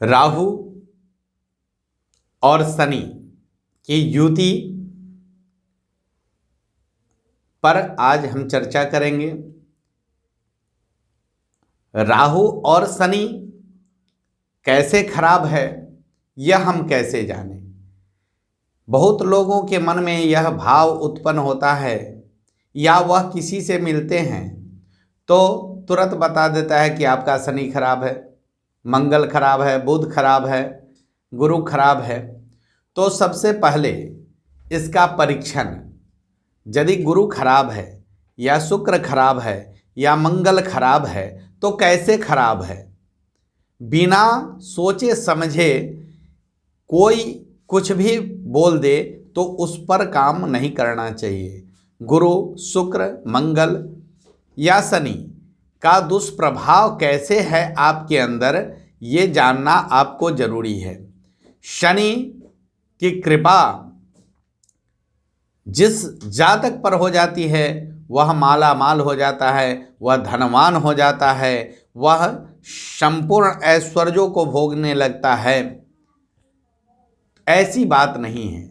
राहु और शनि की युति पर आज हम चर्चा करेंगे। राहु और शनि कैसे खराब है यह हम कैसे जानें। बहुत लोगों के मन में यह भाव उत्पन्न होता है या वह किसी से मिलते हैं तो तुरंत बता देता है कि आपका शनि खराब है, मंगल खराब है, बुध खराब है, गुरु खराब है। तो सबसे पहले इसका परीक्षण, यदि गुरु खराब है या शुक्र खराब है या मंगल खराब है तो कैसे खराब है, बिना सोचे समझे कोई कुछ भी बोल दे तो उस पर काम नहीं करना चाहिए। गुरु, शुक्र, मंगल या शनि का दुष्प्रभाव कैसे है आपके अंदर, ये जानना आपको जरूरी है। शनि की कृपा जिस जातक पर हो जाती है वह माला माल हो जाता है, वह धनवान हो जाता है, वह संपूर्ण ऐश्वर्यों को भोगने लगता है। ऐसी बात नहीं है।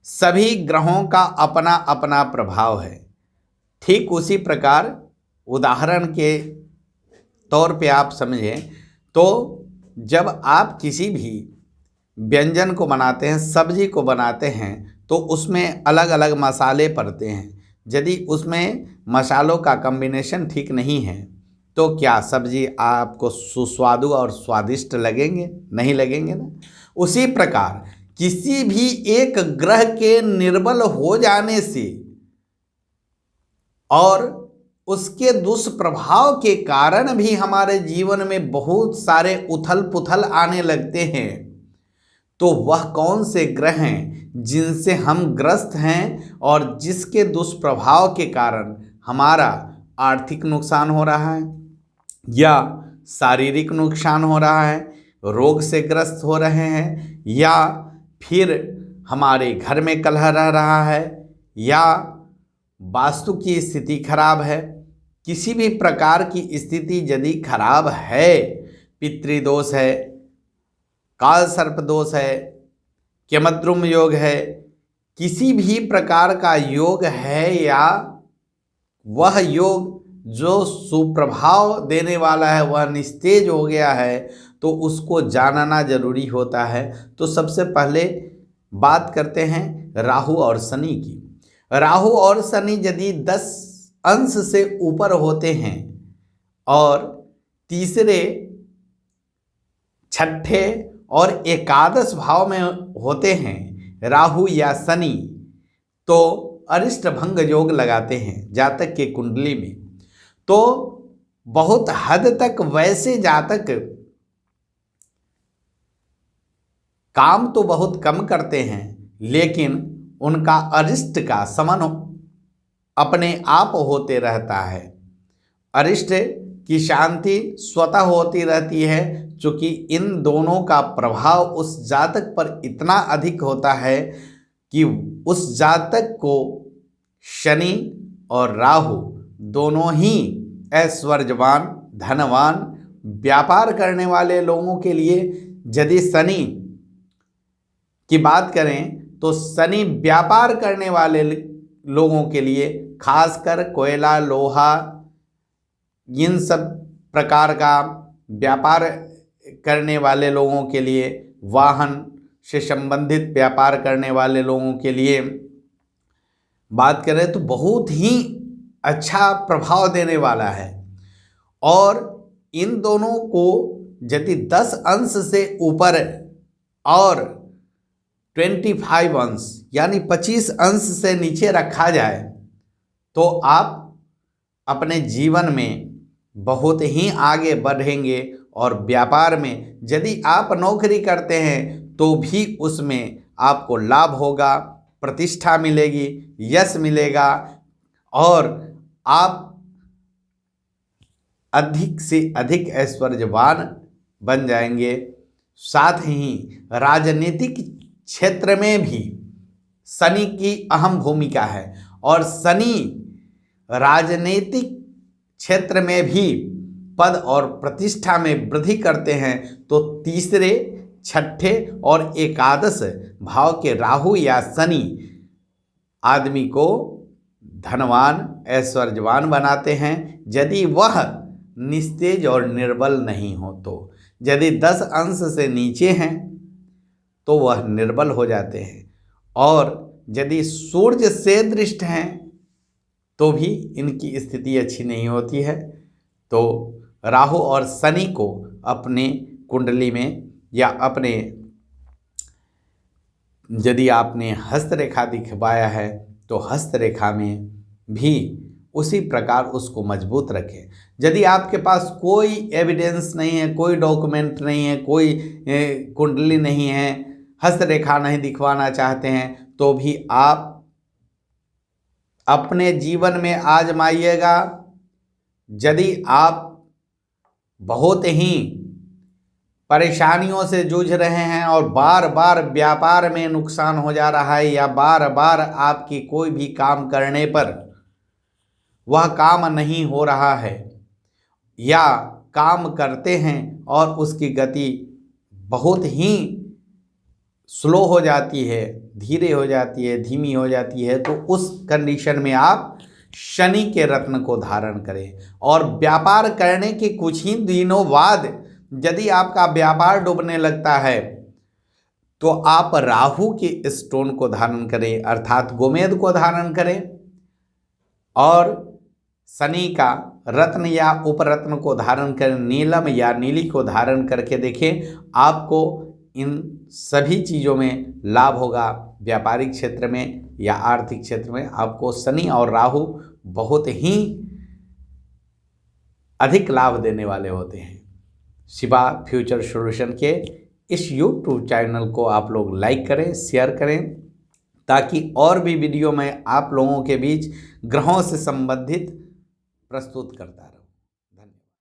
सभी ग्रहों का अपना अपना प्रभाव है। ठीक उसी प्रकार उदाहरण के तौर पे आप समझें तो जब आप किसी भी व्यंजन को बनाते हैं, सब्जी को बनाते हैं तो उसमें अलग अलग मसाले पड़ते हैं। यदि उसमें मसालों का कॉम्बिनेशन ठीक नहीं है तो क्या सब्जी आपको सुस्वादु और स्वादिष्ट लगेंगे? नहीं लगेंगे ना। उसी प्रकार किसी भी एक ग्रह के निर्बल हो जाने से और उसके दुष्प्रभाव के कारण भी हमारे जीवन में बहुत सारे उथल पुथल आने लगते हैं। तो वह कौन से ग्रह हैं जिनसे हम ग्रस्त हैं और जिसके दुष्प्रभाव के कारण हमारा आर्थिक नुकसान हो रहा है या शारीरिक नुकसान हो रहा है, रोग से ग्रस्त हो रहे हैं, या फिर हमारे घर में कलह रह रहा है, या वास्तु की स्थिति खराब है। किसी भी प्रकार की स्थिति यदि खराब है, पितृदोष है, काल सर्प दोष है, केमद्रुम योग है, किसी भी प्रकार का योग है या वह योग जो सुप्रभाव देने वाला है वह निस्तेज हो गया है तो उसको जानना जरूरी होता है। तो सबसे पहले बात करते हैं राहु और शनि की। राहु और शनि यदि 10 अंश से ऊपर होते हैं और तीसरे, छठे और एकादश भाव में होते हैं राहु या शनि तो अरिष्ट भंग योग लगाते हैं जातक के कुंडली में। तो बहुत हद तक वैसे जातक काम तो बहुत कम करते हैं लेकिन उनका अरिष्ट का समन अपने आप होते रहता है। अरिष्ट की शांति स्वतः होती रहती है क्योंकि इन दोनों का प्रभाव उस जातक पर इतना अधिक होता है कि उस जातक को शनि और राहु दोनों ही ऐश्वर्यवान, धनवान, व्यापार करने वाले लोगों के लिए, यदि शनि की बात करें तो शनि व्यापार करने वाले लोगों के लिए, खासकर कोयला, लोहा, इन सब प्रकार का व्यापार करने वाले लोगों के लिए, वाहन से संबंधित व्यापार करने वाले लोगों के लिए बात करें तो बहुत ही अच्छा प्रभाव देने वाला है। और इन दोनों को यदि 10 अंश से ऊपर और 25 अंश यानी 25 अंश से नीचे रखा जाए तो आप अपने जीवन में बहुत ही आगे बढ़ेंगे। और व्यापार में यदि आप नौकरी करते हैं तो भी उसमें आपको लाभ होगा, प्रतिष्ठा मिलेगी, यश मिलेगा और आप अधिक से अधिक ऐश्वर्यवान बन जाएंगे। साथ ही राजनीतिक क्षेत्र में भी शनि की अहम भूमिका है और शनि राजनीतिक क्षेत्र में भी पद और प्रतिष्ठा में वृद्धि करते हैं तो तीसरे, छठे और एकादश भाव के राहु या शनि आदमी को धनवान, ऐश्वर्यवान बनाते हैं यदि वह निस्तेज और निर्बल नहीं हो तो। यदि 10 अंश से नीचे हैं तो वह निर्बल हो जाते हैं, और यदि सूर्य से दृष्ट हैं तो भी इनकी स्थिति अच्छी नहीं होती है। तो राहु और शनि को अपने कुंडली में या अपने, यदि आपने हस्तरेखा दिखवाया है तो हस्तरेखा में भी उसी प्रकार उसको मजबूत रखें। यदि आपके पास कोई एविडेंस नहीं है, कोई डॉक्यूमेंट नहीं है, कोई कुंडली नहीं है, हस्तरेखा नहीं दिखवाना चाहते हैं तो भी आप अपने जीवन में आजमाइएगा। यदि आप बहुत ही परेशानियों से जूझ रहे हैं और बार बार व्यापार में नुकसान हो जा रहा है, या बार बार आपकी कोई भी काम करने पर वह काम नहीं हो रहा है, या काम करते हैं और उसकी गति बहुत ही स्लो हो जाती है, धीरे हो जाती है, धीमी हो जाती है, तो उस कंडीशन में आप शनि के रत्न को धारण करें। और व्यापार करने के कुछ ही दिनों बाद यदि आपका व्यापार डूबने लगता है तो आप राहु के स्टोन को धारण करें, अर्थात गोमेद को धारण करें, और शनि का रत्न या उपरत्न को धारण करें, नीलम या नीली को धारण करके देखें। आपको इन सभी चीज़ों में लाभ होगा। व्यापारिक क्षेत्र में या आर्थिक क्षेत्र में आपको शनि और राहु बहुत ही अधिक लाभ देने वाले होते हैं। शिवा फ्यूचर सॉल्यूशन के इस YouTube चैनल को आप लोग लाइक करें, शेयर करें, ताकि और भी वीडियो मैं आप लोगों के बीच ग्रहों से संबंधित प्रस्तुत करता रहूं।